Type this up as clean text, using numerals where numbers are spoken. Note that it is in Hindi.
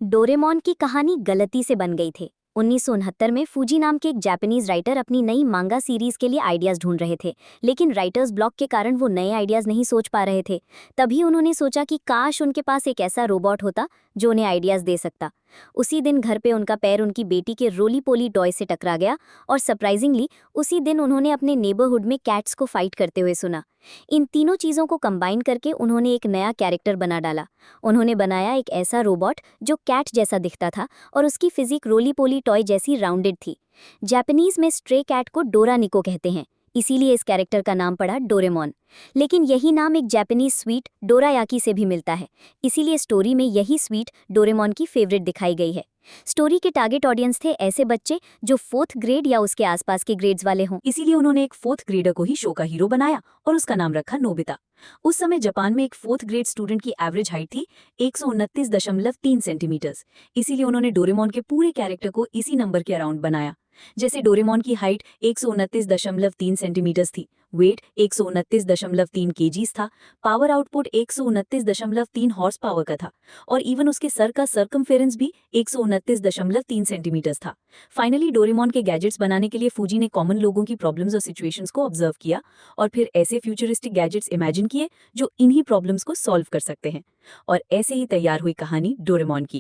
डोरेमोन की कहानी गलती से बन गई थी। 1969 में फूजी नाम के एक जापानीज राइटर अपनी नई मांगा सीरीज के लिए आइडियाज ढूंढ रहे थे, लेकिन राइटर्स ब्लॉक के कारण वो नए आइडियाज नहीं सोच पा रहे थे। तभी उन्होंने सोचा कि काश उनके पास एक ऐसा रोबोट होता जो उन्हें आइडियाज दे सकता। उसी दिन घर पे उनका पैर उनकी बेटी के रोली पोली टॉय से टकरा गया और सरप्राइजिंगली उसी दिन उन्होंने अपने नेबरहुड में कैट्स को फाइट करते हुए सुना। इन तीनों चीज़ों को कंबाइन करके उन्होंने एक नया कैरेक्टर बना डाला। उन्होंने बनाया एक ऐसा रोबोट जो कैट जैसा दिखता था और उसकी फिजिक रोली पोली टॉय जैसी राउंडेड थी। जापानीज में स्ट्रे कैट को डोरा निको कहते हैं, इसीलिए इस कैरेक्टर का नाम पड़ा डोरेमोन। लेकिन यही नाम एक जापानीज स्वीट डोरायाकी से भी मिलता है, इसीलिए स्टोरी में यही स्वीट डोरेमोन की फेवरेट दिखाई गई है। स्टोरी के टारगेट ऑडियंस थे ऐसे बच्चे जो 4th ग्रेड या उसके आसपास के ग्रेड्स वाले हों। इसीलिए उन्होंने एक 4th ग्रेडर को ही शो का हीरो बनाया और उसका नाम रखा नोबिता। उस समय जापान में एक 4th ग्रेड स्टूडेंट की एवरेज हाइट थी 129.3 सेंटीमीटर। इसीलिए उन्होंने डोरेमोन के पूरे कैरेक्टर को इसी नंबर के अराउंड बनाया। जैसे डोरेमोन की हाइट 129.3 सेंटीमीटर थी, वेट 129.3 केजीज था, पावर आउटपुट 129.3 हॉर्स पावर का था और इवन उसके सर का सर्कमफेरेंस भी 129.3 सेंटीमीटर था। फाइनली डोरेमोन के गैजेट्स बनाने के लिए फूजी ने कॉमन लोगों की प्रॉब्लम्स और सिचुएशंस को ऑब्जर्व किया और फिर ऐसे फ्यूचरिस्टिक गैजेट्स इमेजिन किए जो इन्हीं प्रॉब्लम्स को सॉल्व कर सकते हैं। और ऐसे ही तैयार हुई कहानी डोरेमोन की।